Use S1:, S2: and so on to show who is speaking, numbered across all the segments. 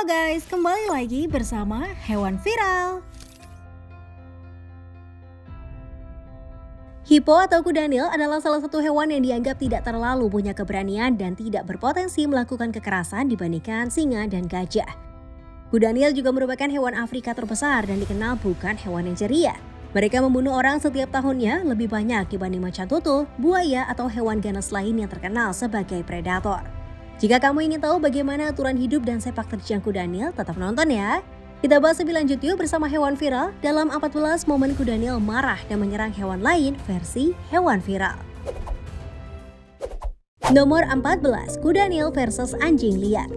S1: Halo guys, kembali lagi bersama Hewan Viral. Hipo atau kuda Nil adalah salah satu hewan yang dianggap tidak terlalu punya keberanian dan tidak berpotensi melakukan kekerasan dibandingkan singa dan gajah. Kuda Nil juga merupakan hewan Afrika terbesar dan dikenal bukan hewan yang ceria. Mereka membunuh orang setiap tahunnya lebih banyak dibanding macan tutul, buaya, atau hewan ganas lain yang terkenal sebagai predator. Jika kamu ingin tahu bagaimana aturan hidup dan sepak terjang kuda Nil, tetap nonton ya. Kita bahas lebih lanjut yuk bersama Hewan Viral dalam 14 momen kuda Nil marah dan menyerang hewan lain versi Hewan Viral. Nomor 14, kuda Nil versus anjing liar.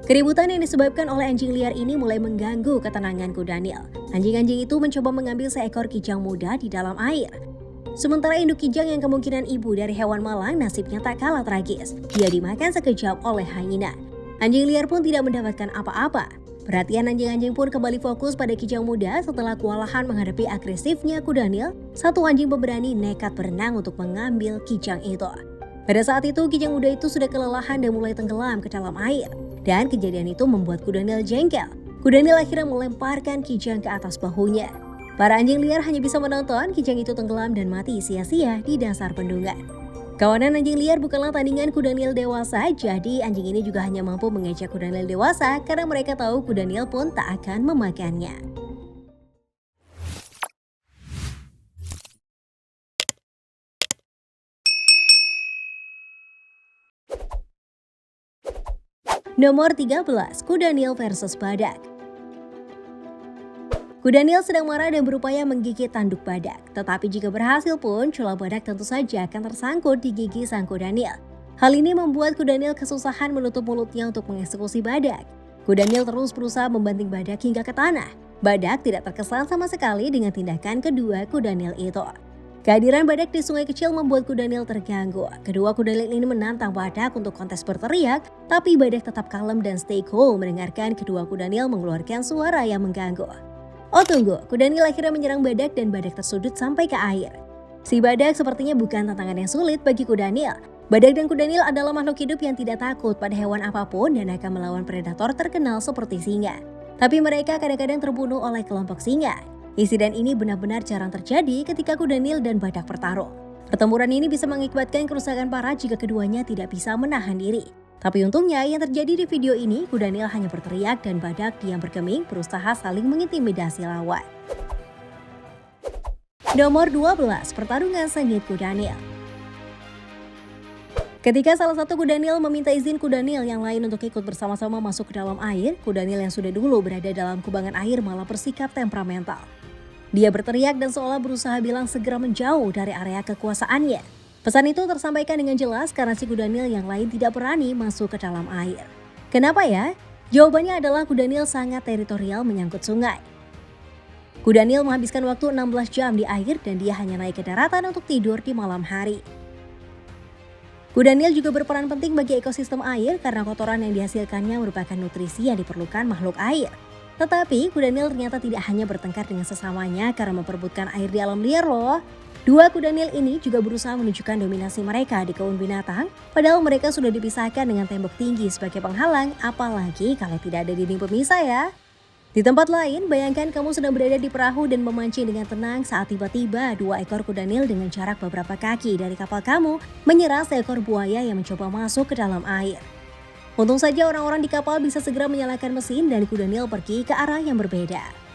S1: Keributan yang disebabkan oleh anjing liar ini mulai mengganggu ketenangan kuda Nil. Anjing-anjing itu mencoba mengambil seekor kijang muda di dalam air. Sementara induk kijang yang kemungkinan ibu dari hewan malang nasibnya tak kalah tragis. Dia dimakan sekejap oleh hyena. Anjing liar pun tidak mendapatkan apa-apa. Perhatian anjing-anjing pun kembali fokus pada kijang muda setelah kewalahan menghadapi agresifnya kuda Nil. Satu anjing pemberani nekat berenang untuk mengambil kijang itu. Pada saat itu kijang muda itu sudah kelelahan dan mulai tenggelam ke dalam air. Dan kejadian itu membuat kuda Nil jengkel. Kuda Nil akhirnya melemparkan kijang ke atas bahunya. Para anjing liar hanya bisa menonton kijang itu tenggelam dan mati sia-sia di dasar bendungan. Kawanan anjing liar bukanlah tandingan kuda Nil dewasa, jadi anjing ini juga hanya mampu mengejek kuda Nil dewasa karena mereka tahu kuda Nil pun tak akan memakannya. Nomor 13, kuda Nil versus badak. Kuda Nil sedang marah dan berupaya menggigit tanduk badak. Tetapi jika berhasil pun, cula badak tentu saja akan tersangkut di gigi sang kuda Nil. Hal ini membuat kuda Nil kesusahan menutup mulutnya untuk mengeksekusi badak. Kuda Nil terus berusaha membanting badak hingga ke tanah. Badak tidak terkesan sama sekali dengan tindakan kedua kuda Nil itu. Kehadiran badak di sungai kecil membuat kuda Nil terganggu. Kedua kuda Nil ini menantang badak untuk kontes berteriak, tapi badak tetap kalem dan stay cool mendengarkan kedua kuda Nil mengeluarkan suara yang mengganggu. Oh tunggu, kuda Nil akhirnya menyerang badak dan badak tersudut sampai ke air. Si badak sepertinya bukan tantangan yang sulit bagi kuda Nil. Badak dan kuda Nil adalah makhluk hidup yang tidak takut pada hewan apapun dan akan melawan predator terkenal seperti singa. Tapi mereka kadang-kadang terbunuh oleh kelompok singa. Insiden ini benar-benar jarang terjadi ketika kuda Nil dan badak bertarung. Pertempuran ini bisa mengakibatkan kerusakan parah jika keduanya tidak bisa menahan diri. Tapi untungnya yang terjadi di video ini, kuda Nil hanya berteriak dan badak diam bergeming berusaha saling mengintimidasi lawan. Nomor 12, pertarungan sengit kuda Nil. Ketika salah satu kuda Nil meminta izin kuda Nil yang lain untuk ikut bersama-sama masuk ke dalam air, kuda Nil yang sudah dulu berada dalam kubangan air malah bersikap temperamental. Dia berteriak dan seolah berusaha bilang segera menjauh dari area kekuasaannya. Pesan itu tersampaikan dengan jelas karena si kuda Nil yang lain tidak berani masuk ke dalam air. Kenapa ya? Jawabannya adalah kuda Nil sangat teritorial menyangkut sungai. Kuda Nil menghabiskan waktu 16 jam di air dan dia hanya naik ke daratan untuk tidur di malam hari. Kuda Nil juga berperan penting bagi ekosistem air karena kotoran yang dihasilkannya merupakan nutrisi yang diperlukan makhluk air. Tetapi kuda Nil ternyata tidak hanya bertengkar dengan sesamanya karena memperebutkan air di alam liar loh. Dua kuda Nil ini juga berusaha menunjukkan dominasi mereka di kebun binatang, padahal mereka sudah dipisahkan dengan tembok tinggi sebagai penghalang, apalagi kalau tidak ada dinding pemisah ya. Di tempat lain, bayangkan kamu sedang berada di perahu dan memancing dengan tenang saat tiba-tiba dua ekor kuda Nil dengan jarak beberapa kaki dari kapal kamu menyerang seekor buaya yang mencoba masuk ke dalam air. Untung saja orang-orang di kapal bisa segera menyalakan mesin dan kuda Nil pergi ke arah yang berbeda.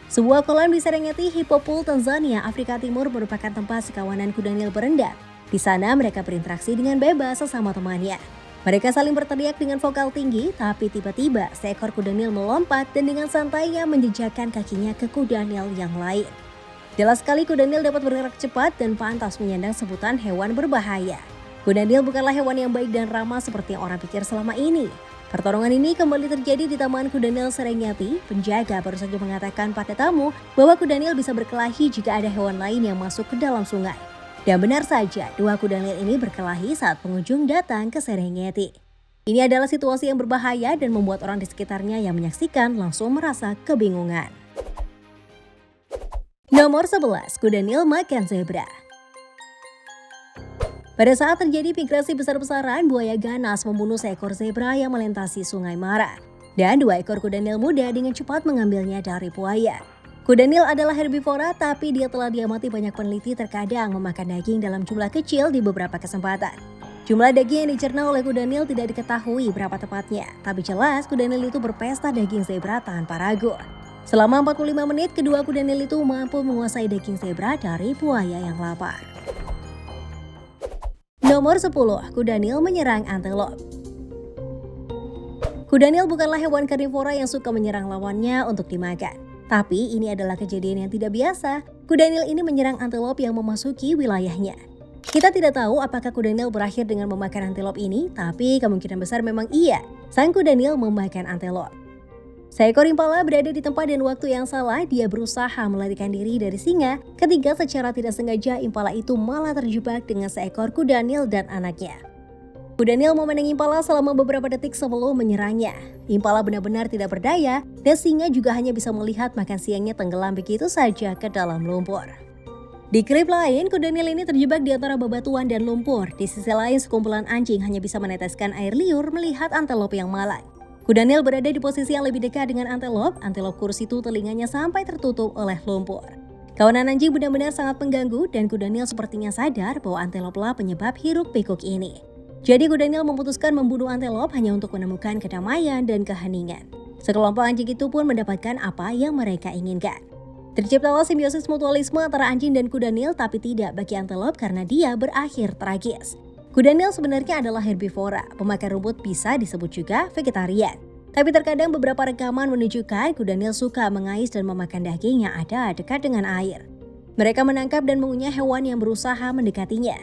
S1: Sebuah kolam di Serengeti, Hippopul, Tanzania, Afrika Timur merupakan tempat sekawanan kuda Nil berendam. Di sana mereka berinteraksi dengan bebas sesama temannya. Mereka saling berteriak dengan vokal tinggi, tapi tiba-tiba seekor kuda Nil melompat dan dengan santainya menjejakkan kakinya ke kuda Nil yang lain. Jelas sekali kuda Nil dapat bergerak cepat dan pantas menyandang sebutan hewan berbahaya. Kuda Nil bukanlah hewan yang baik dan ramah seperti yang orang pikir selama ini. Pertarungan ini kembali terjadi di Taman Kuda Nil Serengeti. Penjaga baru saja mengatakan pada tamu bahwa kuda Nil bisa berkelahi jika ada hewan lain yang masuk ke dalam sungai. Dan benar saja, dua kuda Nil ini berkelahi saat pengunjung datang ke Serengeti. Ini adalah situasi yang berbahaya dan membuat orang di sekitarnya yang menyaksikan langsung merasa kebingungan. Nomor 11, kuda Nil makan zebra. Pada saat terjadi migrasi besar-besaran, buaya ganas membunuh seekor zebra yang melintasi Sungai Mara. Dan 2 ekor kuda Nil muda dengan cepat mengambilnya dari buaya. Kuda Nil adalah herbivora, tapi dia telah diamati banyak peneliti terkadang memakan daging dalam jumlah kecil di beberapa kesempatan. Jumlah daging yang dicerna oleh kuda Nil tidak diketahui berapa tepatnya, tapi jelas kuda Nil itu berpesta daging zebra tanpa ragu. Selama 45 menit, kedua kuda Nil itu mampu menguasai daging zebra dari buaya yang lapar. Nomor 10, kuda Nil menyerang antelop. Kuda Nil bukanlah hewan karnivora yang suka menyerang lawannya untuk dimakan. Tapi ini adalah kejadian yang tidak biasa. Kuda Nil ini menyerang antelop yang memasuki wilayahnya. Kita tidak tahu apakah kuda Nil berakhir dengan memakan antelop ini, tapi kemungkinan besar memang iya. Sang kuda Nil memakan antelop. Seekor impala berada di tempat dan waktu yang salah. Dia berusaha melarikan diri dari singa ketika secara tidak sengaja impala itu malah terjebak dengan seekor kuda Nil dan anaknya. Kuda Nil memandang impala selama beberapa detik sebelum menyerangnya. Impala benar-benar tidak berdaya dan singa juga hanya bisa melihat makan siangnya tenggelam begitu saja ke dalam lumpur. Di klip lain, kuda Nil ini terjebak di antara bebatuan dan lumpur. Di sisi lain, sekumpulan anjing hanya bisa meneteskan air liur melihat antelop yang malang. Kuda Nil berada di posisi yang lebih dekat dengan antelop. Antelop kurus itu telinganya sampai tertutup oleh lumpur. Kawanan anjing benar-benar sangat mengganggu dan kuda Nil sepertinya sadar bahwa anteloplah penyebab hiruk-pikuk ini. Jadi kuda Nil memutuskan membunuh antelop hanya untuk menemukan kedamaian dan keheningan. Sekelompok anjing itu pun mendapatkan apa yang mereka inginkan. Terciptalah simbiosis mutualisme antara anjing dan kuda Nil, tapi tidak bagi antelop karena dia berakhir tragis. Kuda Nil sebenarnya adalah herbivora, pemakan rumput, bisa disebut juga vegetarian. Tapi terkadang beberapa rekaman menunjukkan kuda Nil suka mengais dan memakan daging yang ada dekat dengan air. Mereka menangkap dan mengunyah hewan yang berusaha mendekatinya.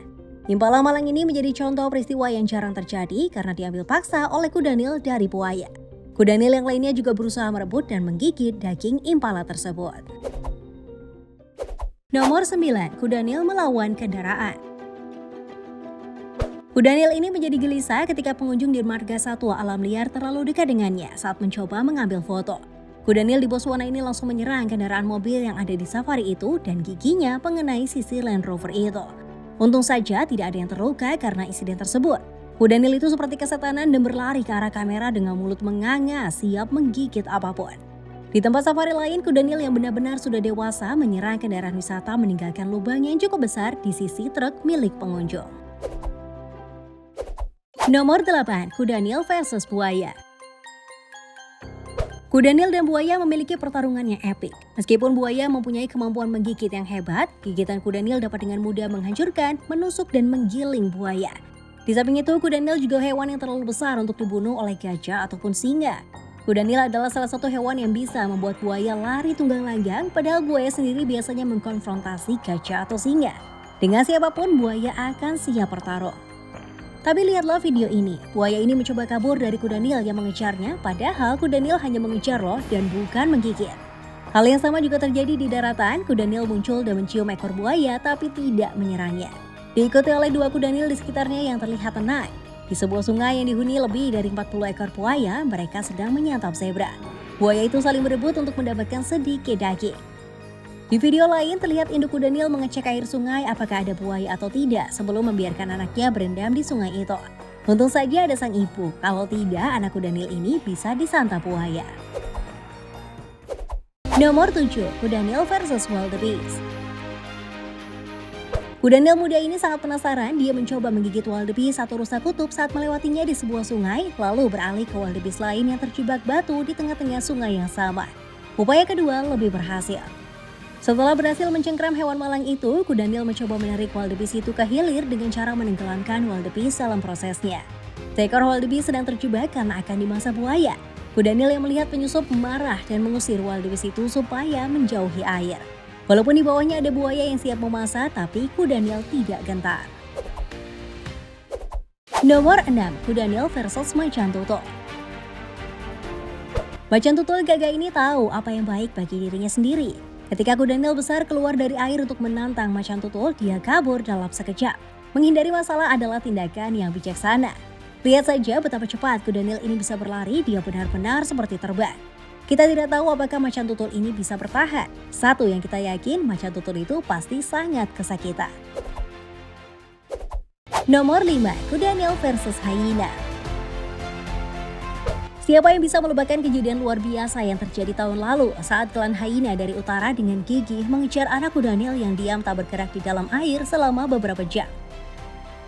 S1: Impala malang ini menjadi contoh peristiwa yang jarang terjadi karena diambil paksa oleh kuda Nil dari buaya. Kuda Nil yang lainnya juga berusaha merebut dan menggigit daging impala tersebut. Nomor 9, kuda Nil melawan kendaraan. Kuda Nil ini menjadi gelisah ketika pengunjung di marga satwa alam liar terlalu dekat dengannya saat mencoba mengambil foto. Kuda Nil di Botswana ini langsung menyerang kendaraan mobil yang ada di safari itu dan giginya mengenai sisi Land Rover itu. Untung saja tidak ada yang terluka karena insiden tersebut. Kuda Nil itu seperti kesetanan dan berlari ke arah kamera dengan mulut menganga siap menggigit apapun. Di tempat safari lain, kuda Nil yang benar-benar sudah dewasa menyerang kendaraan wisata meninggalkan lubang yang cukup besar di sisi truk milik pengunjung. Nomor 8, kuda Nil versus buaya. Kuda Nil dan buaya memiliki pertarungan yang epik. Meskipun buaya mempunyai kemampuan menggigit yang hebat, gigitan kuda Nil dapat dengan mudah menghancurkan, menusuk dan menggiling buaya. Di samping itu, kuda Nil juga hewan yang terlalu besar untuk dibunuh oleh gajah ataupun singa. Kuda Nil adalah salah satu hewan yang bisa membuat buaya lari tunggang langgang, padahal buaya sendiri biasanya mengkonfrontasi gajah atau singa. Dengan siapapun, buaya akan siap bertarung. Tapi lihatlah video ini, buaya ini mencoba kabur dari kuda Nil yang mengejarnya, padahal kuda Nil hanya mengejar loh dan bukan menggigit. Hal yang sama juga terjadi di daratan, kuda Nil muncul dan mencium ekor buaya tapi tidak menyerangnya. Diikuti oleh 2 kuda Nil di sekitarnya yang terlihat tenang. Di sebuah sungai yang dihuni lebih dari 40 ekor buaya, mereka sedang menyantap zebra. Buaya itu saling berebut untuk mendapatkan sedikit daging. Di video lain terlihat induk kuda Nil mengecek air sungai apakah ada buaya atau tidak sebelum membiarkan anaknya berendam di sungai itu. Untung saja ada sang ibu, kalau tidak anak kuda Nil ini bisa disantap buaya. Nomor 7, kuda Nil versus wildebeest. Kuda Nil muda ini sangat penasaran, dia mencoba menggigit wildebeest atau rusa kutub saat melewatinya di sebuah sungai, lalu beralih ke wildebeest lain yang terjebak batu di tengah-tengah sungai yang sama. Upaya kedua lebih berhasil. Setelah berhasil mencengkram hewan malang itu, kuda Nil mencoba menarik wildebeest itu ke hilir dengan cara menenggelamkan wildebeest dalam prosesnya. Seekor wildebeest sedang terjebak karena akan dimasak buaya. Kuda Nil yang melihat penyusup marah dan mengusir wildebeest itu supaya menjauhi air. Walaupun di bawahnya ada buaya yang siap memasak, tapi kuda Nil tidak gentar. Nomor 6, kuda Nil versus macan tutul. Macan tutul gagah ini tahu apa yang baik bagi dirinya sendiri. Ketika kuda Nil besar keluar dari air untuk menantang macan tutul, dia kabur dalam sekejap. Menghindari masalah adalah tindakan yang bijaksana. Lihat saja betapa cepat kuda Nil ini bisa berlari, dia benar-benar seperti terbang. Kita tidak tahu apakah macan tutul ini bisa bertahan. Satu yang kita yakin, macan tutul itu pasti sangat kesakitan. Nomor 5, Kudanil versus Hyena. Siapa yang bisa melupakan kejadian luar biasa yang terjadi tahun lalu saat klan Hyena dari utara dengan gigih mengejar anak Kudanil yang diam tak bergerak di dalam air selama beberapa jam.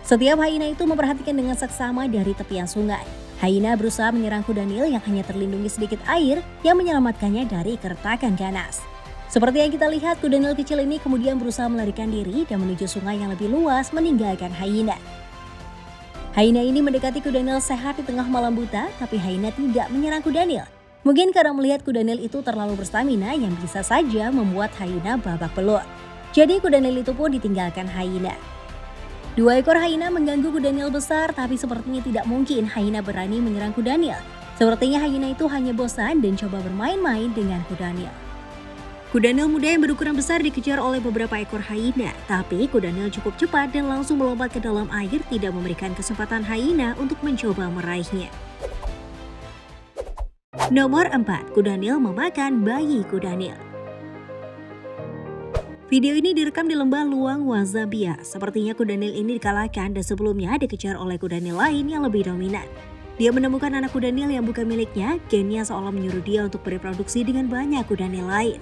S1: Setiap Hyena itu memperhatikan dengan seksama dari tepian sungai. Hyena berusaha menyerang Kudanil yang hanya terlindungi sedikit air yang menyelamatkannya dari keretakan ganas. Seperti yang kita lihat, Kudanil kecil ini kemudian berusaha melarikan diri dan menuju sungai yang lebih luas meninggalkan Hyena. Hyena ini mendekati Kudanil sehat di tengah malam buta, tapi Hyena tidak menyerang Kudanil. Mungkin karena melihat Kudanil itu terlalu berstamina yang bisa saja membuat Hyena babak belur. Jadi Kudanil itu pun ditinggalkan Hyena. 2 ekor Hyena mengganggu Kudanil besar, tapi sepertinya tidak mungkin Hyena berani menyerang Kudanil. Sepertinya Hyena itu hanya bosan dan coba bermain-main dengan Kudanil. Kudanil muda yang berukuran besar dikejar oleh beberapa ekor Hyena, tapi Kudanil cukup cepat dan langsung melompat ke dalam air, tidak memberikan kesempatan Hyena untuk mencoba meraihnya. Nomor 4, Kudanil memakan bayi Kudanil. Video ini direkam di lembah Luang Wazabia. Sepertinya Kudanil ini dikalahkan dan sebelumnya dikejar oleh Kudanil lain yang lebih dominan. Dia menemukan anak Kudanil yang bukan miliknya, gennya seolah menyuruh dia untuk bereproduksi dengan banyak Kudanil lain.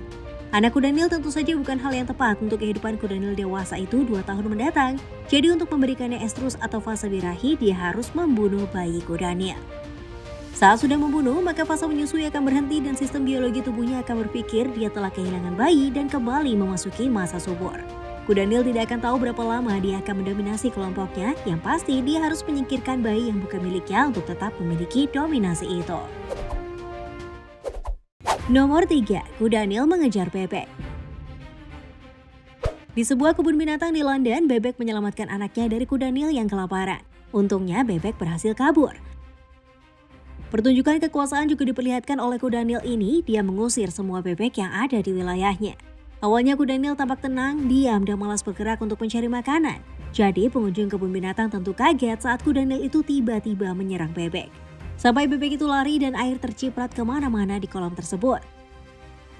S1: Anak Kudanil tentu saja bukan hal yang tepat untuk kehidupan Kudanil dewasa itu 2 tahun mendatang. Jadi untuk memberikannya estrus atau fase birahi, dia harus membunuh bayi Kudanil. Saat sudah membunuh, maka fase menyusui akan berhenti dan sistem biologi tubuhnya akan berpikir dia telah kehilangan bayi dan kembali memasuki masa subur. Kudanil tidak akan tahu berapa lama dia akan mendominasi kelompoknya, yang pasti dia harus menyingkirkan bayi yang bukan miliknya untuk tetap memiliki dominasi itu. Nomor 3, Kudanil mengejar bebek. Di sebuah kebun binatang di London, bebek menyelamatkan anaknya dari Kudanil yang kelaparan. Untungnya bebek berhasil kabur. Pertunjukan kekuasaan juga diperlihatkan oleh Kudanil ini, dia mengusir semua bebek yang ada di wilayahnya. Awalnya Kudanil tampak tenang, diam dan malas bergerak untuk mencari makanan. Jadi pengunjung kebun binatang tentu kaget saat Kudanil itu tiba-tiba menyerang bebek. Sampai bebek itu lari dan air terciprat kemana-mana di kolam tersebut.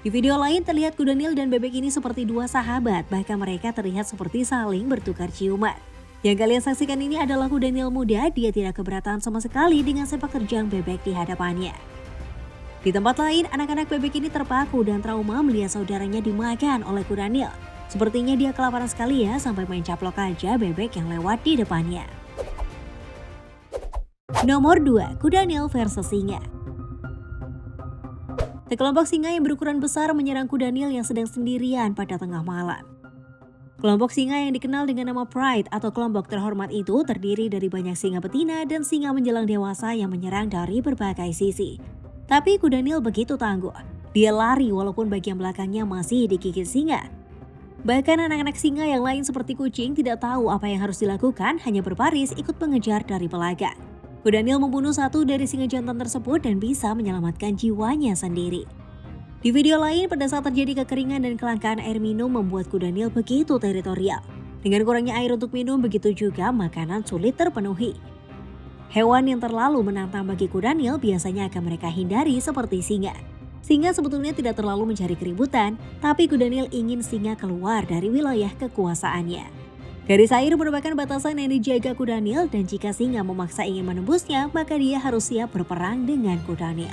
S1: Di video lain terlihat Kudanil dan bebek ini seperti 2 sahabat, bahkan mereka terlihat seperti saling bertukar ciuman. Yang kalian saksikan ini adalah Kudanil muda, dia tidak keberatan sama sekali dengan sepak terjang bebek di hadapannya. Di tempat lain, anak-anak bebek ini terpaku dan trauma melihat saudaranya dimakan oleh Kudanil. Sepertinya dia kelaparan sekali ya, sampai main caplok aja bebek yang lewat di depannya. Nomor 2, Kudanil versus singa. Sekelompok singa yang berukuran besar menyerang Kudanil yang sedang sendirian pada tengah malam. Kelompok singa yang dikenal dengan nama Pride atau kelompok terhormat itu terdiri dari banyak singa betina dan singa menjelang dewasa yang menyerang dari berbagai sisi. Tapi Kudanil begitu tangguh. Dia lari walaupun bagian belakangnya masih digigit singa. Bahkan anak-anak singa yang lain seperti kucing tidak tahu apa yang harus dilakukan, hanya berbaris ikut mengejar dari belakang. Kudanil membunuh 1 dari singa jantan tersebut dan bisa menyelamatkan jiwanya sendiri. Di video lain, pada saat terjadi kekeringan dan kelangkaan air minum membuat Kudanil begitu teritorial. Dengan kurangnya air untuk minum, begitu juga makanan sulit terpenuhi. Hewan yang terlalu menantang bagi Kudanil biasanya akan mereka hindari seperti singa. Singa sebetulnya tidak terlalu mencari keributan, tapi Kudanil ingin singa keluar dari wilayah kekuasaannya. Garis air merupakan batasan yang dijaga Kudanil dan jika singa memaksa ingin menembusnya, maka dia harus siap berperang dengan Kudanil.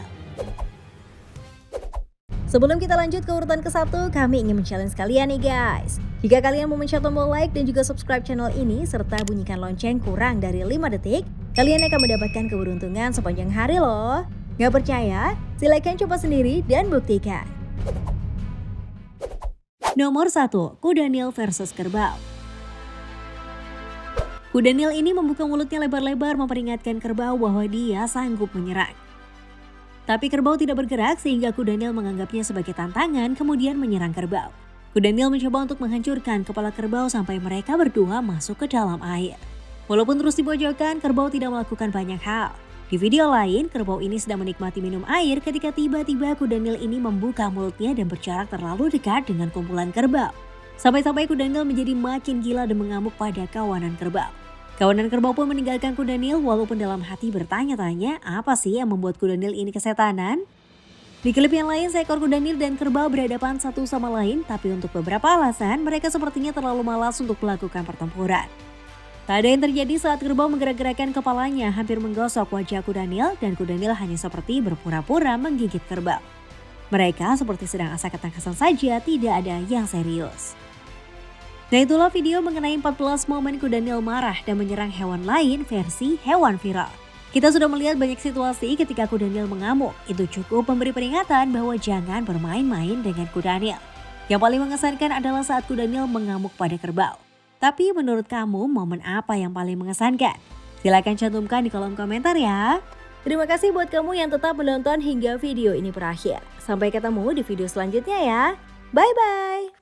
S1: Sebelum kita lanjut ke urutan ke-1, kami ingin men-challenge kalian nih guys. Jika kalian mau mencet tombol like dan juga subscribe channel ini, serta bunyikan lonceng kurang dari 5 detik, kalian akan mendapatkan keberuntungan sepanjang hari loh. Gak percaya? Silakan coba sendiri dan buktikan. Nomor 1, Kudanil versus kerbau. Kudanil ini membuka mulutnya lebar-lebar memperingatkan kerbau bahwa dia sanggup menyerang. Tapi kerbau tidak bergerak sehingga Kudanil menganggapnya sebagai tantangan kemudian menyerang kerbau. Kudanil mencoba untuk menghancurkan kepala kerbau sampai mereka berdua masuk ke dalam air. Walaupun terus dipojokkan, kerbau tidak melakukan banyak hal. Di video lain, kerbau ini sedang menikmati minum air ketika tiba-tiba Kudanil ini membuka mulutnya dan berjarak terlalu dekat dengan kumpulan kerbau. Sampai-sampai Kudanil menjadi makin gila dan mengamuk pada kawanan kerbau. Kawanan kerbau pun meninggalkan Kudanil walaupun dalam hati bertanya-tanya apa sih yang membuat Kudanil ini kesetanan? Di klip yang lain, seekor Kudanil dan kerbau berhadapan satu sama lain, tapi untuk beberapa alasan mereka sepertinya terlalu malas untuk melakukan pertempuran. Tak ada yang terjadi saat kerbau menggerak-gerakkan kepalanya hampir menggosok wajah Kudanil dan Kudanil hanya seperti berpura-pura menggigit kerbau. Mereka seperti sedang asak-atakan saja, tidak ada yang serius. Nah itulah video mengenai 14 momen Kudanil marah dan menyerang hewan lain versi hewan viral. Kita sudah melihat banyak situasi ketika Kudanil mengamuk, itu cukup memberi peringatan bahwa jangan bermain-main dengan Kudanil. Yang paling mengesankan adalah saat Kudanil mengamuk pada kerbau. Tapi menurut kamu momen apa yang paling mengesankan? Silahkan cantumkan di kolom komentar ya. Terima kasih buat kamu yang tetap menonton hingga video ini berakhir. Sampai ketemu di video selanjutnya ya. Bye-bye.